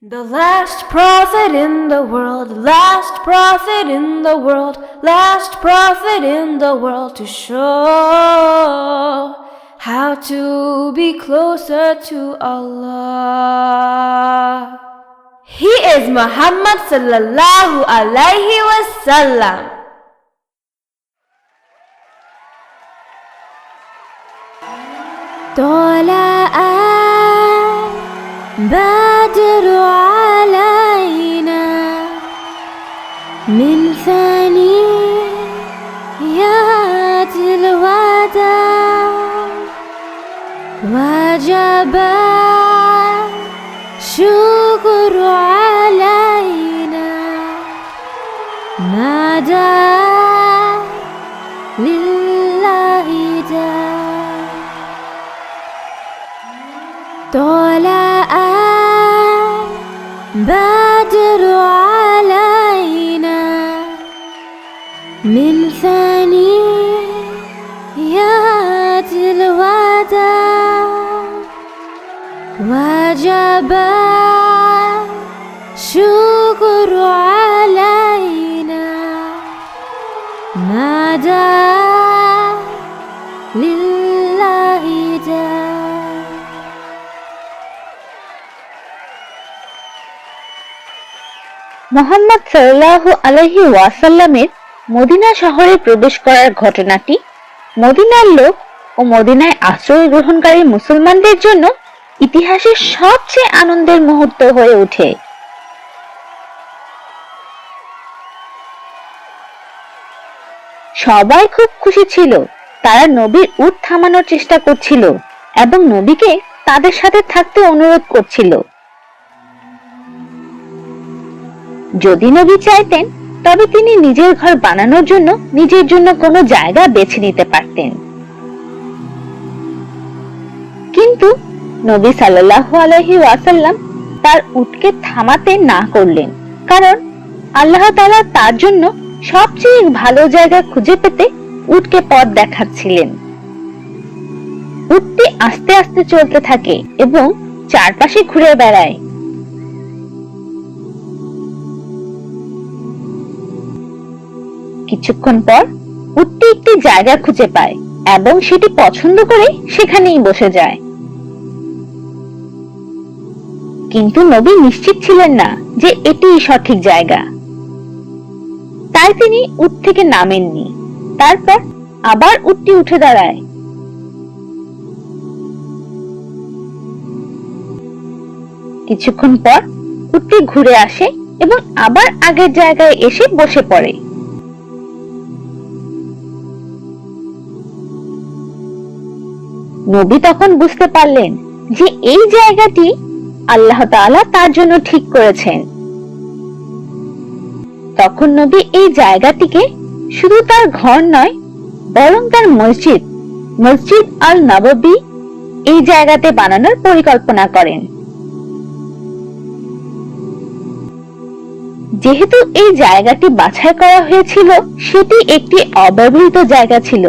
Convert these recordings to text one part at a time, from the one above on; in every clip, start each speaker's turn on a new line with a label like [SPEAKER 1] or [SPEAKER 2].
[SPEAKER 1] The last prophet in the world, last prophet in the world, last prophet in the world to show how to be closer to Allah. He is Muhammad sallallahu alaihi wasallam. بدر علينا من ثنيات الوداع وجب الشكر علينا نادى لله داع طلع بدر علينا من ثنيات الوداع وجب الشكر علينا نادى لله داع.
[SPEAKER 2] Muhammad সাল্লাল্লাহু আলাইহি ওয়াসাল্লামের Medina শহরে প্রবেশ করার ঘটনাটি মদিনার লোক ও মদিনায় আশ্রয় গ্রহণকারী মুসলমানদের জন্য ইতিহাসের সবচেয়ে আনন্দের মুহূর্ত হয়ে ওঠে। সবাই খুব খুশি ছিল। তারা নবীর উট থামানোর চেষ্টা করছিল এবং নবীকে তাদের সাথে থাকতে অনুরোধ করছিল। যদি নবী চাইতেন তবে তিনি নিজের ঘর বানানোর জন্য নিজের জন্য কোনো জায়গা বেছে নিতে পারতেন, কিন্তু নবী সাল্লাল্লাহু আলাইহি ওয়াসাল্লাম তার উটকে থামাতে না করলেন, কারণ আল্লাহ তাআলা তার জন্য সবচেয়ে ভালো জায়গা খুঁজে পেতে উটকে পথ দেখাচ্ছিলেন। উটটি আস্তে আস্তে চলতে থাকে এবং চারপাশে ঘুরে বেড়ায়। কিছুক্ষণ পর উটটি একটি জায়গা খুঁজে পায় এবং সেটি পছন্দ করে সেখানেই বসে যায়। কিন্তু নবী নিশ্চিত ছিলেন না যে এটিই সঠিক জায়গা, তাই তিনি উট থেকে নামেননি। তারপর আবার উটটি উঠে দাঁড়ায়। কিছুক্ষণ পর উটটি ঘুরে আসে এবং আবার আগের জায়গায় এসে বসে পড়ে। নবী তখন বুঝতে পারলেন যে এই জায়গাটি আল্লাহ তাআলা তার জন্য ঠিক করেছেন। তখন নবী এই জায়গাটিকে শুধু তার ঘর নয়, বরং তার মসজিদ আল নববী এই জায়গাতে বানানোর পরিকল্পনা করেন। যেহেতু এই জায়গাটি বাছাই করা হয়েছিল, সেটি একটি অব্যবহৃত জায়গা ছিল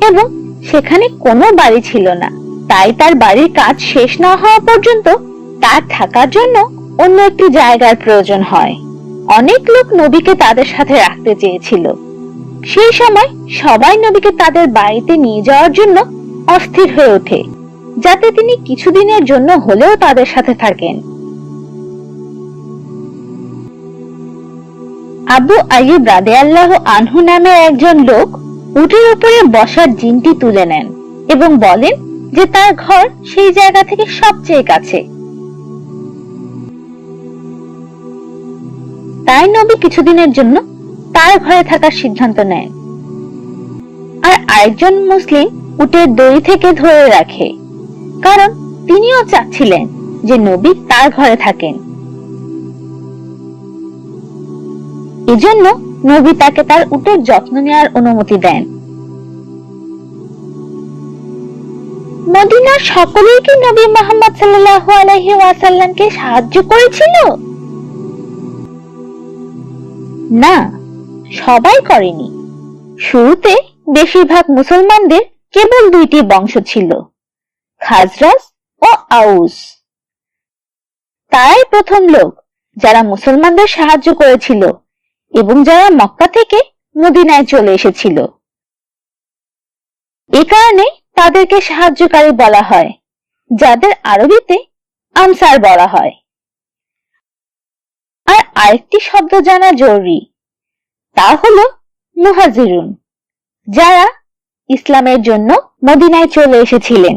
[SPEAKER 2] এবং সেখানে কোনো বাড়ি ছিল না, তাই তার বাড়ির কাজ শেষ না হওয়া পর্যন্ত তার থাকার জন্য অন্য একটি জায়গার প্রয়োজন হয়। অনেক লোক নবীকে তাদের সাথে রাখতে চেয়েছিল। সেই সময় সবাই নবীকে তাদের বাড়িতে নিয়ে যাওয়ার জন্য অস্থির হয়ে ওঠে, যাতে তিনি কিছুদিনের জন্য হলেও তাদের সাথে থাকেন। আবু আইয়ুব রাদিয়াল্লাহু আনহু নামে একজন লোক উটের উপরে বসার জিনটি তুলে নেন এবং বলেন যে তার ঘর সেই জায়গা থেকে সবচেয়ে কাছে। তাই নবী কিছুদিনের জন্য তার ঘরে থাকার সিদ্ধান্ত নেন, আর আরেকজন মুসলিম উটের দড়ি থেকে ধরে রাখে, কারণ তিনিও চাচ্ছিলেন যে নবী তার ঘরে থাকেন। এজন্য নবী তাকে তার উটের যত্ন নেওয়ার অনুমতি দেন। মদিনার সকলেই কি নবী মুহাম্মদ সাল্লাল্লাহু আলাইহি ওয়াসাল্লামকে সাহায্য করেছিল? না, সবাই করেনি। শুরুতে বেশিরভাগ মুসলমানদের কেবল দুইটি বংশ ছিল, খাজরাজ ও আউস। তারাই প্রথম লোক যারা মুসলমানদের সাহায্য করেছিল এবং যারা মক্কা থেকে মদিনায় চলে এসেছিল। এ কারণে তাদেরকে সাহায্যকারী বলা হয়, যাদের আরবিতে আনসার বলা হয়। আর আরেকটি শব্দ জানা জরুরি, তা হলো মুহাজিরুন, যারা ইসলামের জন্য মদিনায় চলে এসেছিলেন।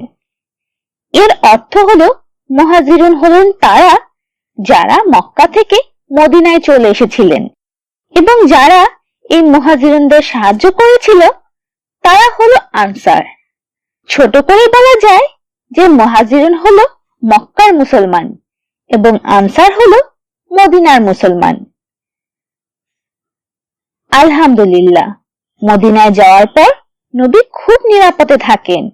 [SPEAKER 2] এর অর্থ হলো মুহাজিরুন হলেন তারা যারা মক্কা থেকে মদিনায় চলে এসেছিলেন, এবং যারা এই মুহাজিরুনদের সাহায্য করেছিল তারা হলো আনসার। ছোট করে বলা যায় যে মুহাজিরুন হলো মক্কার মুসলমান এবং আনসার হলো মদিনার মুসলমান। আলহামদুলিল্লাহ, মদিনায় যাওয়ার পর নবী খুব নিরাপদে থাকেন।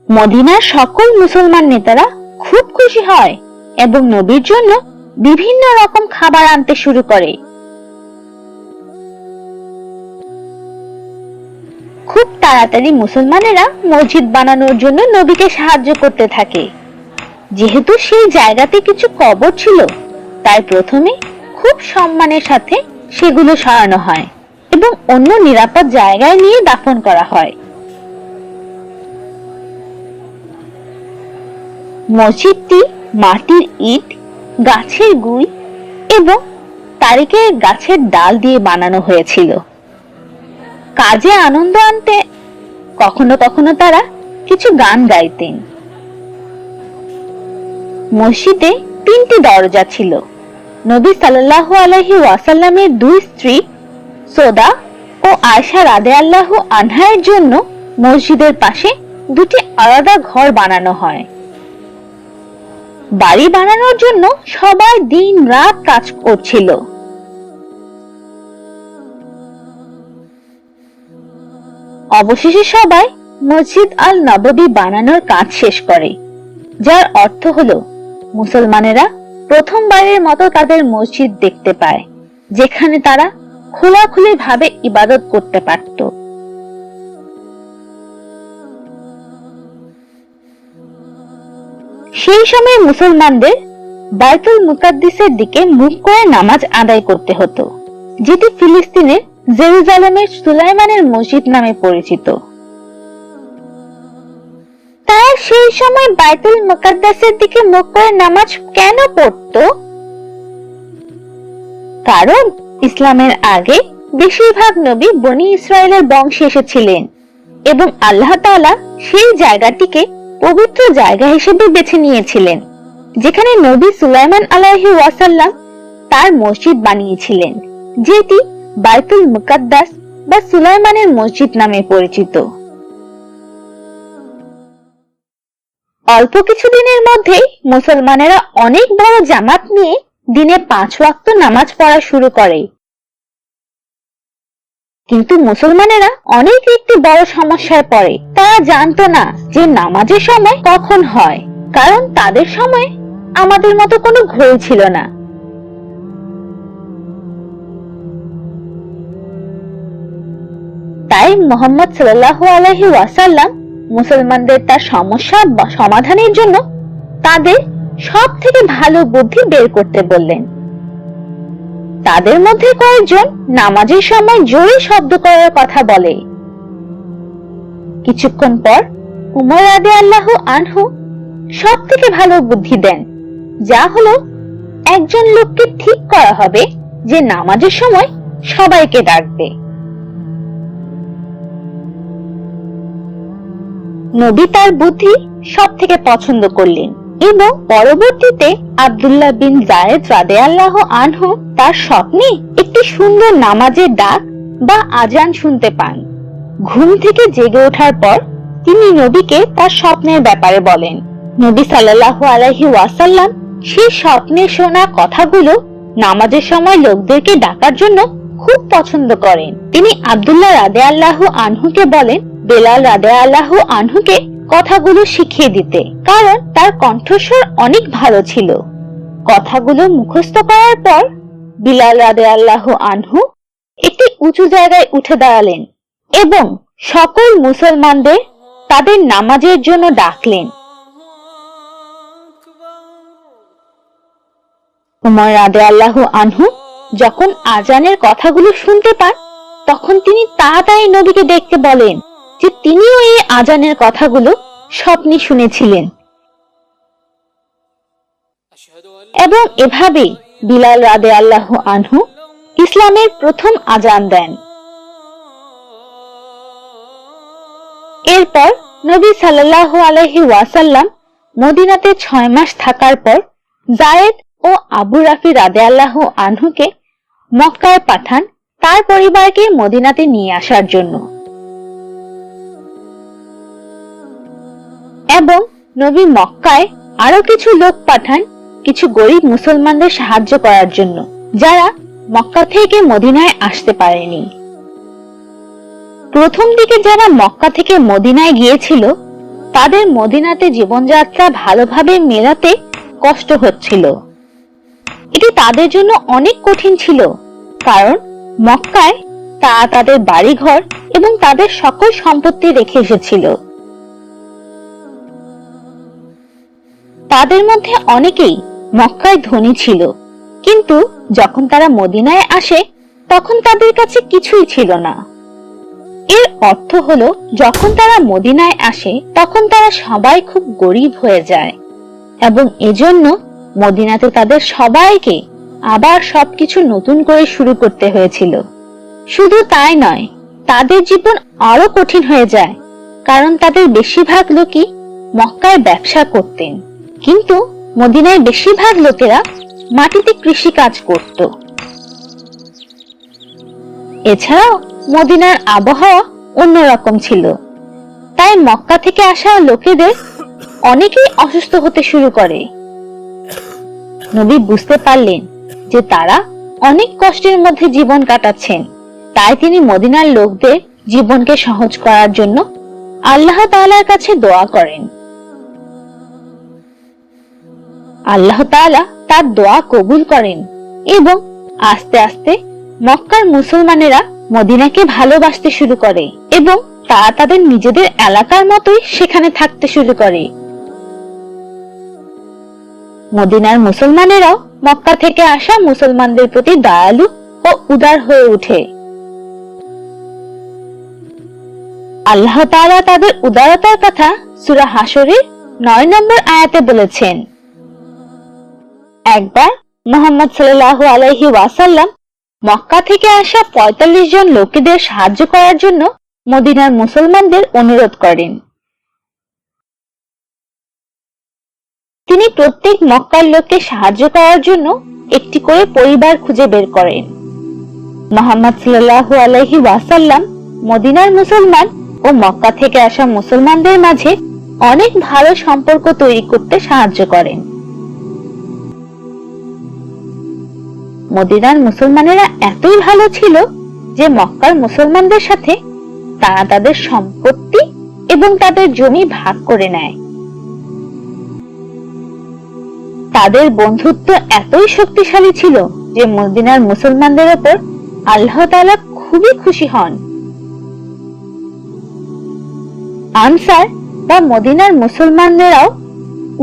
[SPEAKER 2] মদিনার সকল মুসলমান নেতারা খুব খুশি হয় এবং নবীর জন্য বিভিন্ন রকম খাবার আনতে শুরু করে। খুব তাড়াতাড়ি মুসলমানেরা মসজিদ বানানোর জন্য নবীকে সাহায্য করতে থাকে। যেহেতু সেই জায়গাতে কিছু কবর ছিল, তাই প্রথমে খুব সম্মানের সাথে সেগুলো সরানো হয় এবং অন্য নিরাপদ জায়গায় নিয়ে দাফন করা হয়। মসজিদটি মাটির ইট, গাছের গুঁড়ি এবং তারিকের গাছের ডাল দিয়ে বানানো হয়েছিল। কাজে আনন্দ আনতে কখনো কখনো তারা কিছু গান গাইতেন। মসজিদে 3টি দরজা ছিল। নবী সাল্লাল্লাহু আলাইহি ওয়াসাল্লামের 2 স্ত্রী সৌদা ও আয়েশা রাদিয়াল্লাহু আনহার জন্য মসজিদের পাশে 2টি আলাদা ঘর বানানো হয়। বাড়ি বানানোর জন্য সবাই দিন রাত কাজ করছিল। অবশেষে সবাই মসজিদ আল নববী বানানোর কাজ শেষ করে, যার অর্থ হলো মুসলমানেরা প্রথমবারের মতো তাদের মসজিদ দেখতে পায়, যেখানে তারা খোলাখুলি ভাবে ইবাদত করতে পারত। সেই সময় মুসলমানদের বাইতুল মুকাদ্দিসের দিকে মুখ করে নামাজ আদায় করতে হতো, যেটি ফিলিস্তিনের জেরুজালেমের সুলাইমানের মসজিদ নামে পরিচিত। তারা সেই সময় বাইতুল মুকাদ্দাসের দিকে মুখ করে নামাজ কেন পড়তো? কারণ ইসলামের আগে বেশিরভাগ নবী বনি ইসরায়েলের বংশে এসেছিলেন এবং আল্লাহ তাআলা সেই জায়গাটিকে পবিত্র জায়গা হিসেবে বেছে নিয়েছিলেন, যেখানে নবী সুলাইমান আলাইহি ওয়াসাল্লাম তার মসজিদ বানিয়েছিলেন, যেটি বাইতুল মুকাদ্দাস বা সুলাইমানের মসজিদ নামে পরিচিত। অল্প কিছুদিনের মধ্যেই মুসলমানেরা অনেক বড় জামাত নিয়ে দিনে 5 ওয়াক্ত নামাজ পড়া শুরু করে। কিন্তু মুসলমানেরা অনেক একটি বড় সমস্যায় পড়ে। তারা জানতো না যে নামাজের সময় কখন হয়, কারণ তাদের সময় আমাদের মতো কোনো ঘড়ি ছিল না। তাই মুহাম্মদ সাল্লাল্লাহু আলাইহি ওয়াসাল্লাম মুসলমানদের তার সমস্যা সমাধানের জন্য তাদের সব থেকে ভালো বুদ্ধি বের করতে বললেন। তাদের মধ্যে কয়েকজন নামাজের সময় জোরে শব্দ করার কথা বলে। কিছুক্ষণ পর উমর রাদিয়াল্লাহু আনহু সব থেকে ভালো বুদ্ধি দেন, যা হলো একজন লোককে ঠিক করা হবে যে নামাজের সময় সবাইকে ডাকবে। নবী তার বুদ্ধি সব থেকে পছন্দ করলেন এবং পরবর্তীতে আব্দুল্লাহ বিন যায়েদ রাদিয়াল্লাহু আনহু তার স্বপ্নে একটি সুন্দর নামাজের ডাক বা আজান শুনতে পান। ঘুম থেকে জেগে ওঠার পর তিনি নবীকে তার স্বপ্নের ব্যাপারে বলেন। নবী সাল্লাল্লাহু আলাইহি ওয়াসাল্লাম সেই স্বপ্নে শোনা কথাগুলো নামাজের সময় লোকদেরকে ডাকার জন্য খুব পছন্দ করেন। তিনি আব্দুল্লাহ রাদিয়াল্লাহু আনহুকে বলেন বেলাল রাদিয়াল্লাহু আনহুকে কথাগুলো শিখিয়ে দিতে, কারণ তার কণ্ঠস্বর অনেক ভালো ছিল। কথাগুলো মুখস্থ করার পর বিলাল রাদিয়াল্লাহু আনহু একটি উঁচু জায়গায় উঠে দাঁড়ালেন এবং সকল মুসলমানদের তাদের নামাজের জন্য ডাকলেন। উমর রাদিয়াল্লাহু আনহু যখন আজানের কথাগুলো শুনতে পান, তখন তিনি তাড়াতাড়ি নবীকে দেখতে বলেন যে তিনিও এই আজানের কথাগুলো স্বপ্নে শুনেছিলেন। এবং এভাবেই বিলাল রাদিয়াল্লাহু আনহু ইসলামের প্রথম আজান দেন। এরপর নবী সাল্লাল্লাহু আলাইহি ওয়াসাল্লাম মদিনাতে 6 মাস থাকার পর যায়েদ ও আবু রাফি রাদিয়াল্লাহু আনহুকে মক্কায় পাঠান তার পরিবারকে মদিনাতে নিয়ে আসার জন্য। এবং নবী মক্কায় আরো কিছু লোক পাঠান কিছু গরিব মুসলমানদের সাহায্য করার জন্য, যারা মক্কা থেকে মদিনায় আসতে পারেনি। প্রথম দিকে যারা মক্কা থেকে মদিনায় গিয়েছিল, তাদের মদিনাতে জীবনযাত্রা ভালোভাবে মেলাতে কষ্ট হচ্ছিল। এটি তাদের জন্য অনেক কঠিন ছিল, কারণ মক্কায় তারা তাদের বাড়িঘর এবং তাদের সকল সম্পত্তি রেখে এসেছিল। তাদের মধ্যে অনেকেই মক্কায় ধনী ছিল, কিন্তু যখন তারা মদিনায় আসে তখন তাদের কাছে কিছুই ছিল না। এর অর্থ হলো, যখন তারা মদিনায় আসে তখন তারা সবাই খুব গরিব হয়ে যায়, এবং এজন্য মদিনাতে তাদের সবাইকে আবার সবকিছু নতুন করে শুরু করতে হয়েছিল। শুধু তাই নয়, তাদের জীবন আরো কঠিন হয়ে যায়, কারণ তাদের বেশিরভাগ লোকই মক্কায় ব্যবসা করতেন, কিন্তু মদিনায় বেশিরভাগ লোকেরা মাটিতে কৃষি কাজ করত। এছাড়াও মদিনার আবহাওয়া অন্যরকম ছিল, তাই মক্কা থেকে আসা লোকেদের অনেকেই অসুস্থ হতে শুরু করে। নবী বুঝতে পারলেন যে তারা অনেক কষ্টের মধ্যে জীবন কাটাচ্ছেন, তাই তিনি মদিনার লোকদের জীবনকে সহজ করার জন্য আল্লাহ তাআলার কাছে দোয়া করেন। আল্লাহ তাআলা তার দোয়া কবুল করেন এবং আস্তে আস্তে মক্কার মুসলমানেরা মদিনাকে ভালোবাসতে শুরু করে এবং তারা তাদের নিজেদের এলাকার মতোই সেখানে থাকতে শুরু করে। মদিনার মুসলমানেরাও মক্কা থেকে আসা মুসলমানদের প্রতি দয়ালু ও উদার হয়ে ওঠে। আল্লাহ তাআলা তাদের উদারতার কথা সূরা হাশরের 9 নম্বর আয়াতে বলেছেন। একবার মুহাম্মদ সাল্লাল্লাহু আলাইহি ওয়াসাল্লাম মক্কা থেকে আসা 45 জন লোকেদের সাহায্য করার জন্য মদিনার মুসলমানদের অনুরোধ করেন। তিনি প্রত্যেক মক্কার লোককে সাহায্য করার জন্য একটি করে পরিবার খুঁজে বের করেন। মুহাম্মদ সাল্লাল্লাহু আলাইহি ওয়াসাল্লাম মদিনার মুসলমান ও মক্কা থেকে আসা মুসলমানদের মাঝে অনেক ভালো সম্পর্ক তৈরি করতে সাহায্য করেন। মদিনার মুসলমানেরা এতই ভালো ছিল যে মক্কার মুসলমানদের সাথে তারা তাদের সম্পত্তি এবং তাদের জমি ভাগ করে নেয়। তাদের বন্ধুত্ব এতই শক্তিশালী ছিল যে মদিনার মুসলমানদের উপর আল্লাহ তাআলা খুবই খুশি হন। আনসার বা মদিনার মুসলমানদেরও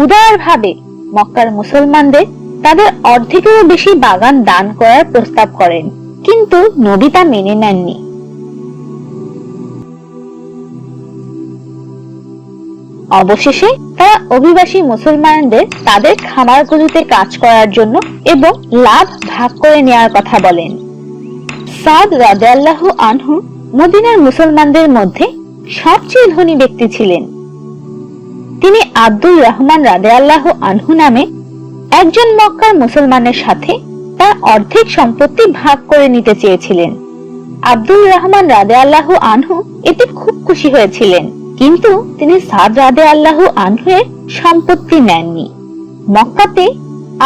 [SPEAKER 2] উদারভাবে মক্কার মুসলমানদের তাদের অর্ধেকেরও বেশি বাগান দান করার প্রস্তাব করেন, কিন্তু নবী তা মেনে নেননি। অবশেষে তারা অভিবাসী মুসলমানদের তাদের খামারগুলিতে কাজ করার জন্য এবং লাভ ভাগ করে নেওয়ার কথা বলেন। সাদ রাদিয়াল্লাহু আনহু মদিনার মুসলমানদের মধ্যে সবচেয়ে ধনী ব্যক্তি ছিলেন। তিনি আব্দুর রহমান রাদিয়াল্লাহু আনহু নামে একজন মক্কার মুসলমানের সাথে তার অর্ধেক সম্পত্তি ভাগ করে নিতে চেয়েছিলেন। আব্দুর রহমান রাদিয়াল্লাহু আনহু এতে খুব খুশি হয়েছিলেন, কিন্তু তিনি সাদ রাদিয়াল্লাহু আনহু এর সম্পত্তি নেননি। মক্কাতে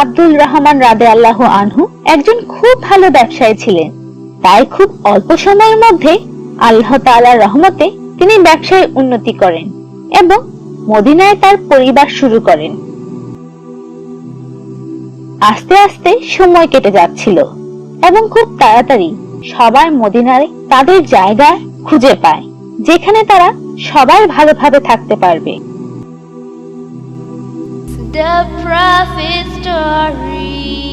[SPEAKER 2] আব্দুল রহমান রাদিয়াল্লাহু আনহু একজন খুব ভালো ব্যবসায়ী ছিলেন, তাই খুব অল্প সময়ের মধ্যে আল্লাহ তাআলার রহমতে তিনি ব্যবসায় উন্নতি করেন এবং মদিনায় তার পরিবার শুরু করেন। আস্তে আস্তে সময় কেটে যাচ্ছিল এবং খুব তাড়াতাড়ি সবাই মদিনায় তাদের জায়গা খুঁজে পায়, যেখানে তারা সবাই ভালোভাবে থাকতে পারবে।
[SPEAKER 1] The prophet story.